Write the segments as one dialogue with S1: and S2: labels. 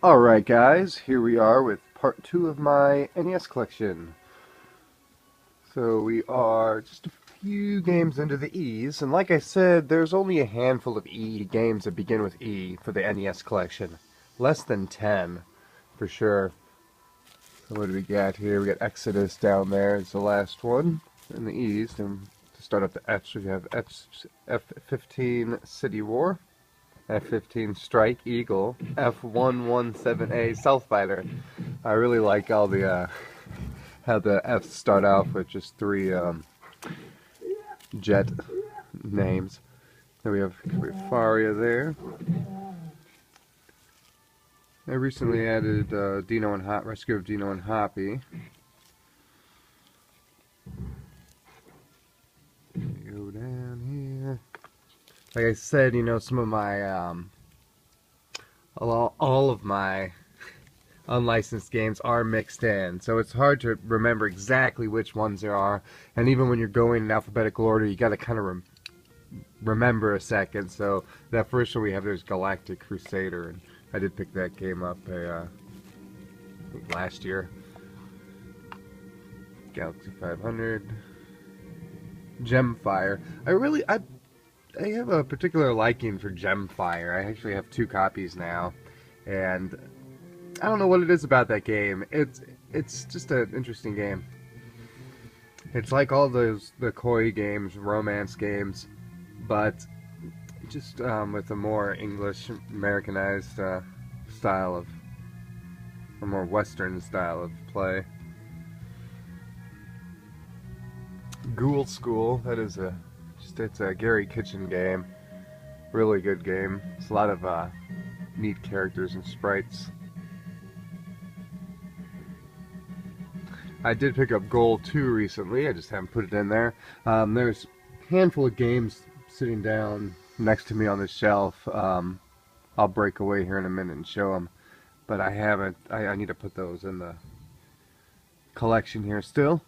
S1: Alright guys, here we are with part 2 of my NES collection. So we are just a few games into the E's, and like I said, there's only a handful of E games that begin with E for the NES collection. Less than 10, for sure. So what do we got here? We got Exodus down there is the last one in the E's, and to start up the F's, we have F-15 City War. F-15 Strike Eagle, F-117A Stealth Fighter. I really like all the how the F's start off with just three jet names. Then we have Faria there. I recently added Dino and Rescue of Dino and Hoppy. Go down here. Like I said, you know, some of my all of my unlicensed games are mixed in, so it's hard to remember exactly which ones there are. And even when you're going in alphabetical order, you got to kind of remember a second. So that first one we have there's Galactic Crusader, and I did pick that game up I think last year. Galaxy 500, Gemfire. I have a particular liking for Gemfire. I actually have 2 copies now, and I don't know what it is about that game. It's just an interesting game. It's like all the koi games, romance games, but just with a more English Americanized style of, a more Western style of play. Ghoul School. That is it's a Gary Kitchen game. Really good game. It's a lot of neat characters and sprites. I did pick up Goal 2 recently. I just haven't put it in there. There's a handful of games sitting down next to me on the shelf. I'll break away here in a minute and show them. But I haven't. I need to put those in the collection here still.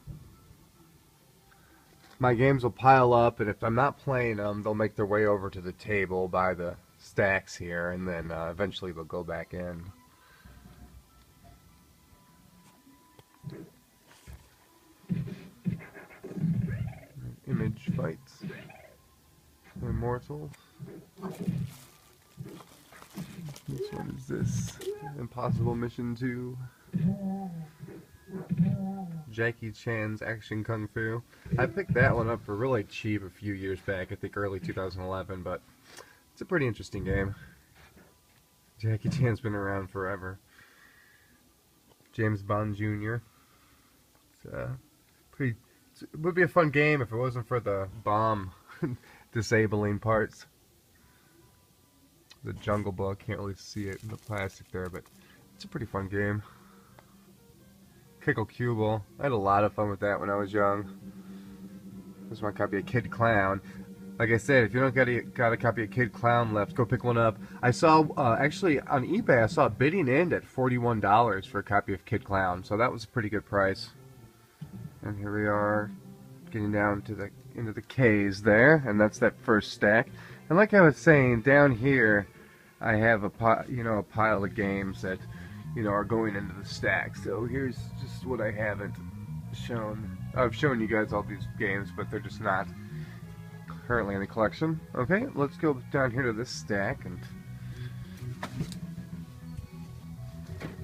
S1: My games will pile up, and if I'm not playing them, they'll make their way over to the table by the stacks here, and then eventually they'll go back in. Image Fights. Immortal. Which one is this? Impossible Mission 2. Jackie Chan's Action Kung Fu. I picked that one up for really cheap a few years back, I think early 2011, but it's a pretty interesting game. Jackie Chan's been around forever. James Bond Jr. It would be a fun game if it wasn't for the bomb disabling parts. The Jungle Book, can't really see it in the plastic there, but it's a pretty fun game. Kickle Cubel. I had a lot of fun with that when I was young. This is my copy of Kid Clown. Like I said, if you don't got a copy of Kid Clown left, go pick one up. I saw, actually, on eBay, I saw it bidding in at $41 for a copy of Kid Clown, so that was a pretty good price. And here we are, getting down to into the K's there, and that's that first stack. And like I was saying, down here, I have a pile of games that are going into the stack. So here's just what I haven't shown. I've shown you guys all these games, but they're just not currently in the collection. Okay, let's go down here to this stack, and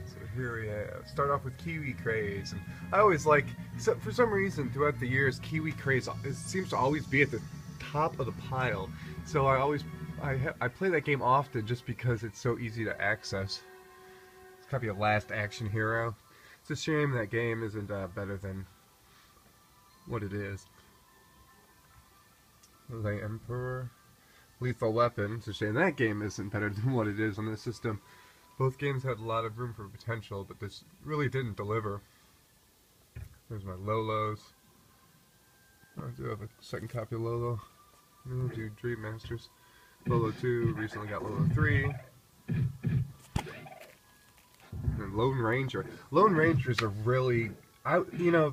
S1: so here we have, start off with Kiwi Craze, and I always like, for some reason throughout the years, Kiwi Craze seems to always be at the top of the pile. So I play that game often just because it's so easy to access. Copy of Last Action Hero. It's a shame that game isn't better than what it is. The Emperor. Lethal Weapon. It's a shame that game isn't better than what it is on this system. Both games had a lot of room for potential, but this really didn't deliver. There's my Lolos. I do have a second copy of Lolo. Do Dream Masters. Lolo 2. Recently got Lolo 3. And Lone Ranger. Lone Rangers are really...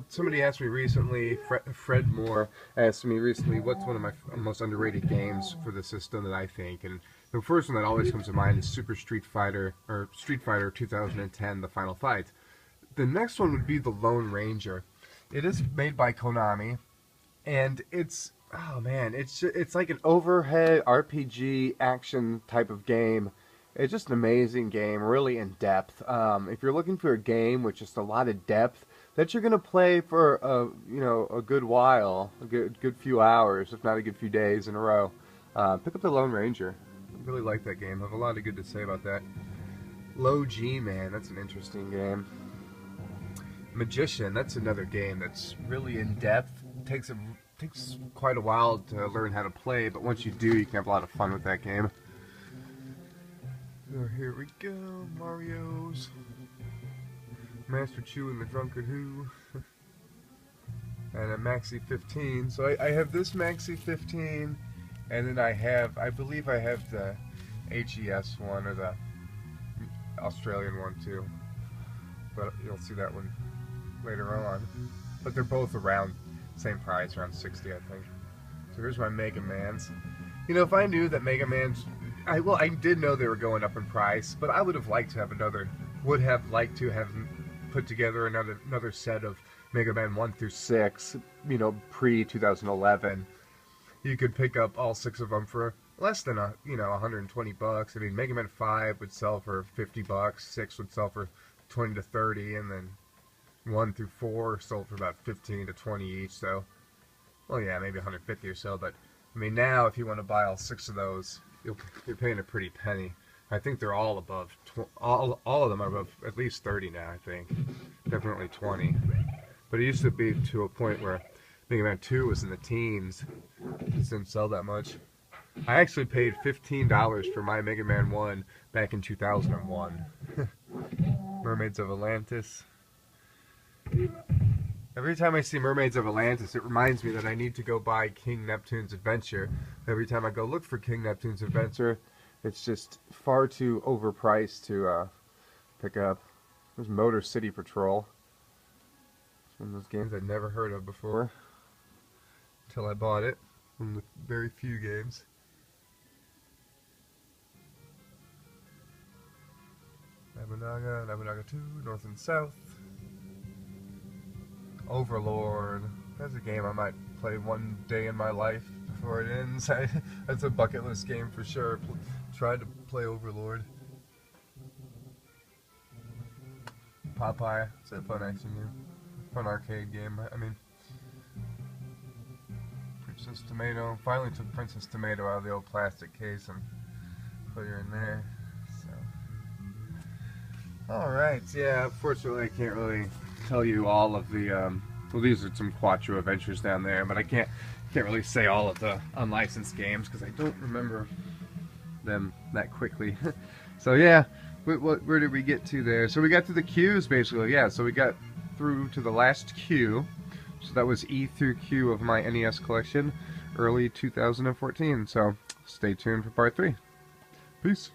S1: somebody asked me recently, Fred Moore asked me recently, what's one of my most underrated games for the system that I think, and The first one that always comes to mind is Super Street Fighter, or Street Fighter 2010, The Final Fight. The next one would be The Lone Ranger. It is made by Konami, and it's, oh man, it's like an overhead RPG action type of game. It's just an amazing game, really in depth. If you're looking for a game with just a lot of depth that you're gonna play for a good while, a good few hours, if not a good few days in a row, pick up the Lone Ranger. I really like that game. I have a lot of good to say about that. Low G Man, that's an interesting game. Magician, that's another game that's really in depth. Takes quite a while to learn how to play, but once you do, you can have a lot of fun with that game. So here we go, Mario's. Master Chu and the Drunken Who. And a Maxi 15. So I have this Maxi 15, and then I believe I have the HES one, or the Australian one too. But you'll see that one later on. But they're both around the same price, around 60, I think. So here's my Mega Mans. You know, if I knew that Mega Mans, I did know they were going up in price, but I would have liked to have put together another set of Mega Man 1 through 6, you know, pre-2011. You could pick up all 6 of them for less than $120. I mean, Mega Man 5 would sell for $50, 6 would sell for 20 to 30, and then 1 through 4 sold for about 15 to 20 each. So, well, yeah, maybe 150 or so. But I mean, now if you want to buy all 6 of those, you're paying a pretty penny. I think they're all above, all of them are above at least 30 now, I think. Definitely 20. But it used to be to a point where Mega Man 2 was in the teens. It just didn't sell that much. I actually paid $15 for my Mega Man 1 back in 2001. Mermaids of Atlantis. Every time I see Mermaids of Atlantis, it reminds me that I need to go buy King Neptune's Adventure. Every time I go look for King Neptune's Adventure, it's just far too overpriced to pick up. There's Motor City Patrol. It's one of those games I'd never heard of before until I bought it. One of the very few games. Nabunaga 2, North and South. Overlord. That's a game I might play one day in my life before it ends. That's a bucket list game for sure. Tried to play Overlord. Popeye. It's a fun action game. Fun arcade game. I mean, Princess Tomato. Finally took Princess Tomato out of the old plastic case and put her in there. So, alright, yeah, unfortunately I can't really tell you all of the, well, these are some Quattro adventures down there, but I can't really say all of the unlicensed games because I don't remember them that quickly. So yeah, where did we get to there? So we got to the Qs basically, yeah, so we got through to the last Q. So that was E through Q of my NES collection, early 2014. So stay tuned for part 3. Peace.